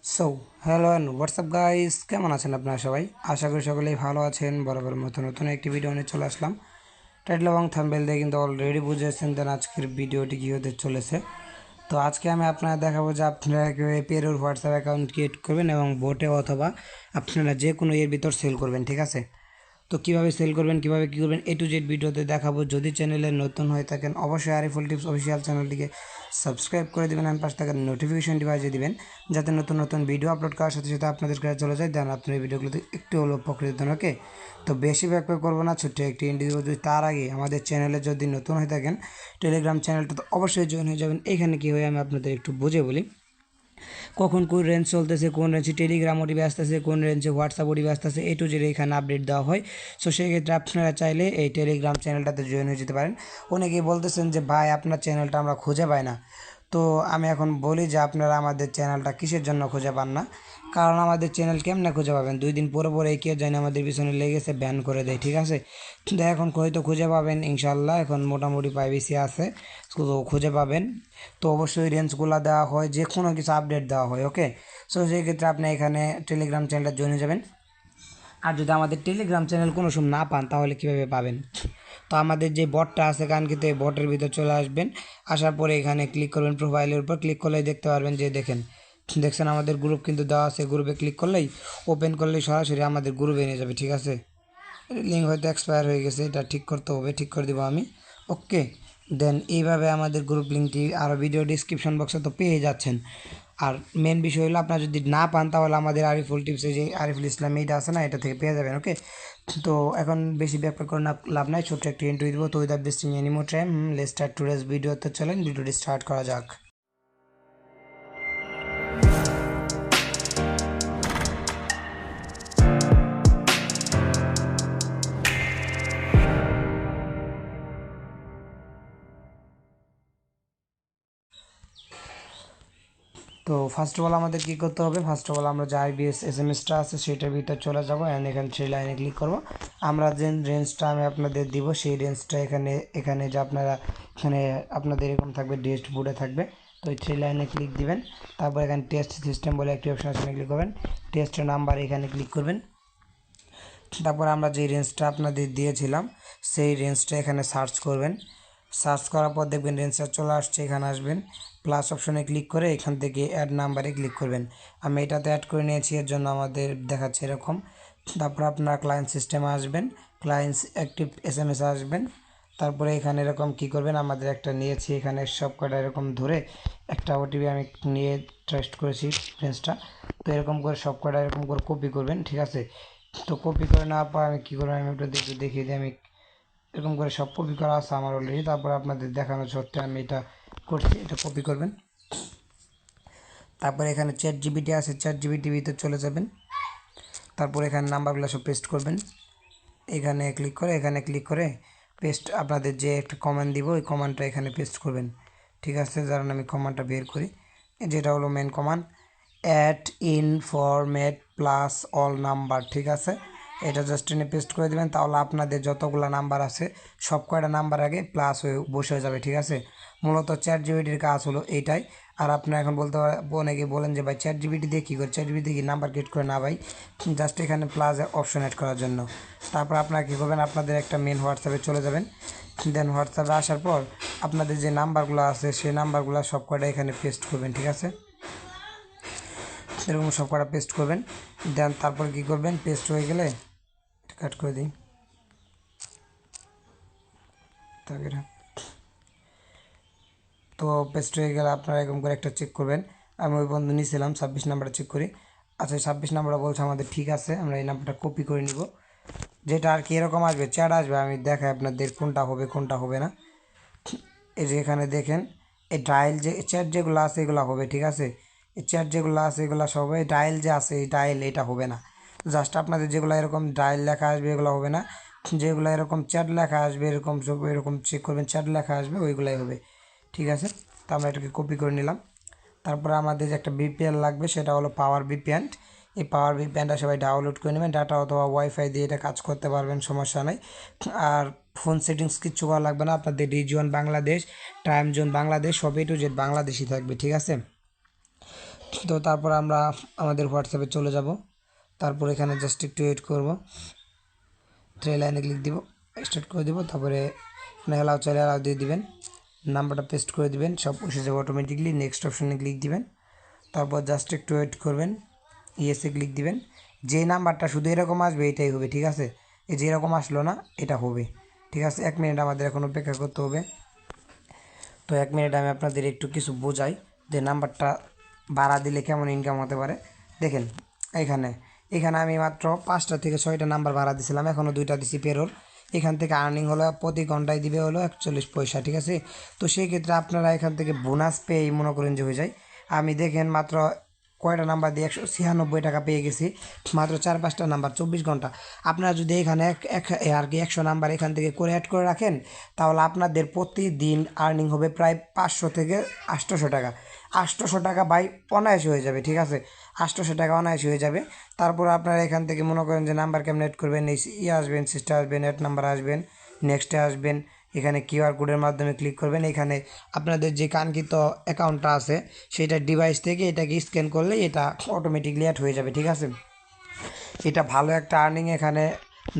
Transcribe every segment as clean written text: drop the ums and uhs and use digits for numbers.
So hello and WhatsApp guys, কেমন আছেন আপনারা সবাই? আশা করি সকলেই ভালো আছেন। বরাবর মতো নতুন একটি ভিডিও নিয়ে চলে আসলাম। টাইটেল এবং থাম্বনেল দিয়ে কিন্তু অলরেডি বুঝেছেন দেন আজকের ভিডিওটি কী হতে চলেছে। তো আজকে আমি আপনারা দেখাবো যে আপনারা কীভাবে পেরোর হোয়াটসঅ্যাপ অ্যাকাউন্ট ক্রিয়েট করবেন এবং বোটে অথবা আপনারা যে কোনো এর ভিতর সেল করবেন, ঠিক আছে? তো কীভাবে সেল করবেন, কীভাবে কী করবেন, A to Z ভিডিওতে দেখাবো। যদি চ্যানেলে নতুন হয়ে থাকেন অবশ্যই আরিফুল টিপস অফিসিয়াল চ্যানেলটিকে সাবস্ক্রাইব করে দেবেন আর পাশে থাকা নোটিফিকেশনটি বাজিয়ে দিবেন, যাতে নতুন নতুন ভিডিও আপলোড করার সাথে সাথে আপনাদের কাছে চলে যায়। দেন আপনার এই ভিডিওগুলোতে একটু হলো উপকৃত হন। ওকে, তো বেশি ব্যাখ্যা করবো না, ছোট্ট একটি ইন্ডিভিজুয়াল। যদি তার আগে আমাদের চ্যানেলে যদি নতুন হয়ে থাকেন টেলিগ্রাম চ্যানেলটা তো অবশ্যই জয়েন হয়ে যাবেন। এখানে কী হয় আমি আপনাদের একটু বুঝে বলি। কখন কোন রেঞ্জ চলতেছে, কোন রেঞ্জে টেলিগ্রাম ওটিপি আসতেছে, কোন রেঞ্জে হোয়াটসঅ্যাপ ওটিপি আসতেছে, A to Z এখানে আপডেট দেওয়া হয়। সো সেই ক্ষেত্রে আপনারা চাইলে এই টেলিগ্রাম চ্যানেলটাতে জয়েন হয়ে যেতে পারেন। অনেকেই বলতেছেন যে ভাই আপনার চ্যানেলটা আমরা খুঁজে পাই না। তো আমি এখন বলি যে আপনারা আমাদের চ্যানেলটা কিসের জন্য খুঁজে পান না। কারণ আমাদের চ্যানেল কেমনে খুঁজে পাবেন, 2 দিন পরে পরে কেউ জানে আমাদের পিছনে লেগেছে ব্যান করে দেয়, ঠিক আছে? তো এখন হয়তো খুঁজে পাবেন ইনশাল্লাহ, এখন মোটামুটি প্রাইভেসি আছে, তো খুঁজে পাবেন। তো অবশ্যই রেঞ্জগুলো দেওয়া হয়, যে কোনো কিছু আপডেট দেওয়া হয়। ওকে, সো সেই ক্ষেত্রে আপনি এখানে টেলিগ্রাম চ্যানেলটা জয়েন হয়ে যাবেন। আর যদি আমাদের টেলিগ্রাম চ্যানেল কোনো সময় না পান তাহলে কীভাবে পাবেন? তো আমাদের যে বটটা আছে কারণ কিন্তু এই বটের ভিতর চলে আসবেন। আসার পরে এখানে ক্লিক করবেন, প্রোফাইলের উপর ক্লিক করলেই দেখতে পারবেন যে দেখছেন আমাদের গ্রুপ কিন্তু দেওয়া আছে। গ্রুপে ক্লিক করলেই ওপেন করলেই সরাসরি আমাদের গ্রুপে নিয়ে যাবে, ঠিক আছে? লিঙ্ক হয়তো এক্সপায়ার হয়ে গেছে, এটা ঠিক করতে হবে, ঠিক করে দেবো আমি। ওকে, দেন এইভাবে আমাদের গ্রুপ লিঙ্কটি আরও ভিডিও ডিসক্রিপশন বক্সে তো পেয়ে যাচ্ছেন। আর মেন বিষয় হলো আপনারা যদি না পান তাহলে আমাদের আরিফুল টিপসে যে আরিফুল ইসলাম এইটা আছে না, এটা থেকে পেয়ে যাবেন। ওকে, তো এখন বেশি ব্যাখ্যা করে না লাভ নাই, ছোট্ট একটি ইন্টারভিউ দেবো। তো without wasting any more time, let's start today's video. তো চলেন ভিডিওটি স্টার্ট করা যাক। তো ফার্স্ট অফ অল আমাদের কী করতে হবে, ফার্স্ট অফ অল আমরা যে আইবিএস এসএমএসটা আছে সেটার ভিতরে চলে যাবো অ্যান্ড এখানে 3 লাইনে ক্লিক করব। আমরা যে রেঞ্জটা আমি আপনাদের দিব সেই রেঞ্জটা এখানে এখানে যে আপনারা এখানে আপনাদের এরকম থাকবে, ডেস্ট বোর্ডে থাকবে। তো এই 3 লাইনে ক্লিক দিবেন। তারপর এখানে টেস্ট সিস্টেম বলে একটি অপশন আছে, ক্লিক করবেন। টেস্টের নাম্বার এখানে ক্লিক করবেন। তারপর আমরা যে রেঞ্জটা আপনাদের দিয়েছিলাম সেই রেঞ্জটা এখানে সার্চ করবেন। সার্চ করার পর দেখবেন রেঞ্জটা চলে আসছে, এখানে আসবেন, প্লাস অপশনে ক্লিক করে এখান থেকে অ্যাড নাম্বারে ক্লিক করবেন। আমি এটাতে অ্যাড করে নিয়েছি, এর জন্য আমাদের দেখাচ্ছে এরকম। তারপর আপনার ক্লায়েন্ট সিস্টেমে আসবেন, ক্লায়েন্টস অ্যাক্টিভ এসএমএস আসবেন। তারপরে এখানে এরকম কী করবেন, আমাদের একটা নিয়েছি এখানে সব কটা এরকম ধরে একটা ওটিপি আমি নিয়ে ট্রেস্ট করেছি রেঞ্জটা। তো এরকম করে সব কটা এরকম করে কপি করবেন, ঠিক আছে? তো কপি করে নেওয়ার পর আমি কী করবো, আমি একটু দেখিয়ে দিই। আমি এরকম করে সব কপি করা আছে আমার অলরেডি। তারপর আপনাদের দেখানো সত্ত্বে আমি এটা করছি, এটা কপি করবেন। তারপর এখানে চ্যাট জিপিটি আছে, চ্যাট জিপিটিতে চলে যাবেন। তারপর এখানে নাম্বারগুলো সব পেস্ট করবেন। এখানে ক্লিক করে পেস্ট, আপনাদের যে একটা কমান্ড দিব ওই কমান্ডটা এখানে পেস্ট করবেন, ঠিক আছে? কারণ আমি কমান্ডটা বের করি, যেটা হলো main command, at in format plus all number, ঠিক আছে? এটা জাস্ট এনে পেস্ট করে দেবেন, তাহলে আপনাদের যতগুলো নাম্বার আছে সব কয়টা নাম্বার আগে প্লাস হয়ে বসে যাবে, ঠিক আছে? মূলত চ্যাট জিপিটির কাজ হলো এইটাই। আর আপনারা এখন বলতে অনেকে বলেন যে ভাই চ্যাট জিপিটি দিয়ে কী করে, চ্যাট জিপিটি দিয়ে কি নাম্বার ক্রিয়েট করে? না ভাই, জাস্ট এখানে প্লাস অপশন অ্যাড করার জন্য। তারপর আপনারা কী করবেন, আপনাদের একটা মেন হোয়াটসঅ্যাপে চলে যাবেন। দেন হোয়াটসঅ্যাপে আসার পর আপনাদের যে নাম্বারগুলো আছে সেই নাম্বারগুলো সব কয়টা এখানে পেস্ট করবেন, ঠিক আছে? এরকম সব কটা পেস্ট করবেন। দেন তারপর কী করবেন, পেস্ট হয়ে গেলে কাট করে দিই তাকে। তো পেস্ট হয়ে গেলে আপনারা এরকম করে একটা চেক করবেন। আমি ওই বন্ধু নিয়েছিলাম 26 নাম্বারটা চেক করি। আচ্ছা, 26 নাম্বারটা বলছে আমাদের ঠিক আছে, আমরা এই নাম্বারটা কপি করে নিব। যেটা আর কি এরকম আসবে, চ্যাট আসবে, আমি দেখাই আপনাদের কোনটা হবে কোনটা হবে না। এই যে এখানে দেখেন এই ডায়াল যে চ্যাট যেগুলো আছে এগুলো হবে, ঠিক আছে? এই চ্যাট যেগুলো আছে এগুলো সব হবে, ডায়াল যে আছে এই ডায়াল এটা হবে না। জাস্ট আপনাদের যেগুলো এরকম ডায়াল লেখা আসবে এগুলো হবে না, যেগুলো এরকম চ্যাট লেখা আসবে এরকম সব এরকম চেক করবেন, চ্যাট লেখা আসবে ওইগুলাই হবে, ঠিক আছে? তো আমরা এটাকে কপি করে নিলাম। তারপরে আমাদের যে একটা ভিপিএন লাগবে সেটা হলো পাওয়ার ভিপিএন। এই পাওয়ার ভিপিএনটা সবাই ডাউনলোড করে নেবেন, ডাটা অথবা ওয়াইফাই দিয়ে এটা কাজ করতে পারবেন, সমস্যা নেই। আর ফোন সেটিংস কিচ্ছু করা লাগবে না, আপনাদের region Bangladesh, time zone Bangladesh, সব A to Z বাংলাদেশই থাকবে, ঠিক আছে? তো তারপর আমরা আমাদের হোয়াটসঅ্যাপে চলে যাব। তারপর এখানে জাস্ট একটু ওয়েট করব, থ্রি লাইনে ক্লিক দিব, স্টার্ট করে দিব। তারপরে অ্যালাউ চাইলে অ্যালাউ দিয়ে দিবেন, নাম্বারটা পেস্ট করে দিবেন, সব এসে যাবে অটোমেটিকলি। নেক্সট অপশানে ক্লিক দিবেন, তারপর জাস্ট একটু ওয়েট করবেন, ইয়েসে ক্লিক দিবেন। যে নাম্বারটা শুধু এরকম আসবে এটাই হবে, ঠিক আছে? এই যে এরকম আসলো না, এটা হবে, ঠিক আছে? 1 মিনিট আমাদের এখন অপেক্ষা করতে হবে। তো 1 মিনিট আমি আপনাদের একটু কিছু বোঝাই যে নাম্বারটা ভাড়া দিলে কেমন ইনকাম হতে পারে। দেখেন এখানে এখানে আমি মাত্র 5টা থেকে 6টা নাম্বার ভাড়া দিয়েছিলাম, এখনও 2টা দিছি পেরোর। এখান থেকে আর্নিং হলো প্রতি ঘন্টায় দিবে হলো 41 পয়সা, ঠিক আছে? তো সেই ক্ষেত্রে আপনারা এখান থেকে বোনাস পেয়ে মনে করেন যে হয়ে যায়। আমি দেখেন মাত্র কয়টা নাম্বার দিয়ে 196 টাকা পেয়ে গেছি, মাত্র 4-5টা নাম্বার 24 ঘন্টা। আপনারা যদি এখানে আর কি 100 নাম্বার এখান থেকে করে অ্যাড করে রাখেন, তাহলে আপনাদের প্রতিদিন আর্নিং হবে প্রায় 500 থেকে 800 টাকা। 800 টাকা বাই অনায়াসে হয়ে যাবে, ঠিক আছে? 800 টাকা অনায়াসে হয়ে যাবে। তারপর আপনারা এখান থেকে মনে করেন যে নাম্বার কেমন অ্যাড করবেন, এই আসবেন, সিস্টে আসবেন, অ্যাড নাম্বার আসবেন, নেক্সটে আসবেন, এখানে কিউআর কোডের মাধ্যমে ক্লিক করবেন। এখানে আপনাদের যে কাঙ্ক্ষিত অ্যাকাউন্টটা আছে সেটা ডিভাইস থেকে এটাকে স্ক্যান করলে এটা অটোমেটিকলি অ্যাড হয়ে যাবে, ঠিক আছে? এটা ভালো একটা আর্নিং। এখানে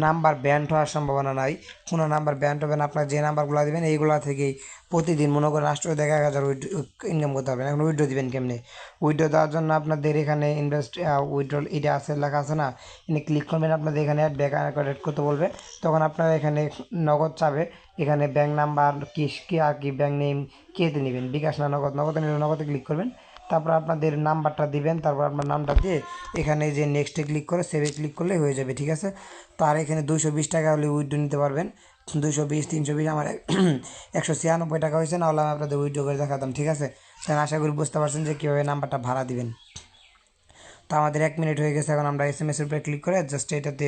নাম্বার ব্যান্ড হওয়ার সম্ভাবনা নাই, কোনো নাম্বার ব্যান্ড হবে না। আপনার যে নাম্বারগুলো দেবেন এইগুলো থেকেই প্রতিদিন মনে করেন 800 থেকে 1000 ইনকাম করতে হবে। এখন উইড্রো দিবেন কেমনে? উইড্রো দেওয়ার জন্য আপনাদের এখানে ইনভেস্ট উইড্রো এটা আছে, লেখা আছে না, এখানে ক্লিক করবেন। আপনাদের এখানে অ্যাড ব্যাঙ্ক অ্যাড করতে বলবে, তখন আপনারা এখানে নগদ চাবে। এখানে ব্যাঙ্ক নাম্বার কি আর কি ব্যাঙ্ক নেম কেতে নেবেন, বিকাশ না নগদ? নগদে নিলে নগদে ক্লিক করবেন, তারপর আপনাদের নাম্বারটা দিবেন, তারপর আপনার নামটা দিয়ে এখানে যে নেক্সটে ক্লিক করে সেভে ক্লিক করলে হয়ে যাবে, ঠিক আছে? তো আর এখানে 220 টাকা হলে উইথড্র নিতে পারবেন। 220, 320, আমার 196 টাকা হয়েছে, না হলে আমি আপনাদের উইথড্র করে দেখাতাম, ঠিক আছে? তাই আশা করি বুঝতে পারছেন যে কীভাবে নাম্বারটা ভাড়া দিবেন। তো আমাদের 1 মিনিট হয়ে গেছে, এখন আমরা SMS-এর উপরে ক্লিক করে জাস্ট এটাতে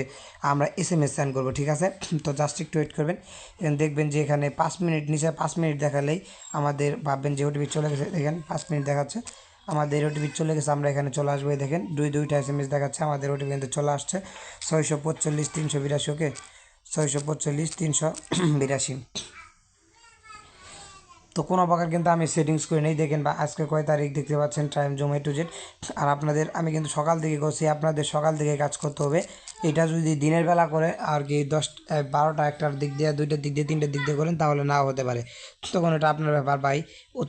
আমরা SMS সেন্ড করবো, ঠিক আছে? তো জাস্ট একটু ওয়েট করবেন, এখানে দেখবেন যে এখানে 5 মিনিট নিচে 5 মিনিট দেখালেই আমাদের ভাববেন যে ওটিপি চলে গেছে। দেখেন 5 মিনিট দেখাচ্ছে, আমাদের ওটিপি চলে গেছে, আমরা এখানে চলে আসবো। দেখেন দুইটা SMS দেখাচ্ছে, আমাদের ওটিপি কিন্তু চলে আসছে 645 382। ওকে, 645 382। তো কোনো প্রকার কিন্তু আমি সেটিংস করে নেই। দেখেন বা আজকে কয় তারিখ দেখতে পাচ্ছেন, time zoom A to Z। আর আপনাদের আমি কিন্তু সকাল থেকে করছি, আপনাদের সকাল থেকে কাজ করতে হবে। এটা যদি দিনের বেলা করে আর কি 12টা 1টার দিক দিয়ে, 2টার দিক দিয়ে, 3টার দিক দিয়ে করেন তাহলে নাও হতে পারে, তখন এটা আপনার ব্যাপার ভাই।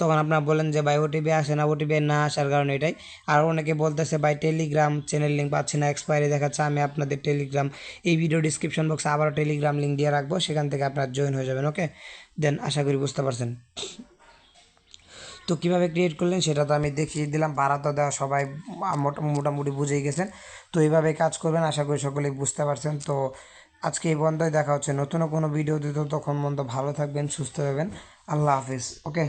তখন আপনারা বলেন যে ভাই ওটিপি আসে না, ওটিপি না আসার কারণে এটাই। আর অনেকে বলতেছে ভাই টেলিগ্রাম চ্যানেল লিঙ্ক পাচ্ছি না, এক্সপায়ারি দেখাচ্ছে। আমি আপনাদের টেলিগ্রাম এই ভিডিও ডিসক্রিপশন বক্সে আবারও টেলিগ্রাম লিঙ্ক দিয়ে রাখবো, সেখান থেকে আপনারা জয়েন হয়ে যাবেন। ওকে, দেন আশা করি বুঝতে পারছেন। তো কীভাবে ক্রিয়েট করলেন সেটা তো আমি দেখিয়ে দিলাম, ভাড়া তো দেওয়া সবাই মোটামুটি বুঝেই গেছেন। তো এইভাবে কাজ করবেন, আশা করি সকলেই বুঝতে পারছেন। তো আজকে এই পর্যন্তই, দেখা হচ্ছে নতুন কোনো ভিডিও দিতে, তখন মন্দ ভালো থাকবেন, সুস্থ থাকবেন। আল্লাহ হাফিজ। ওকে।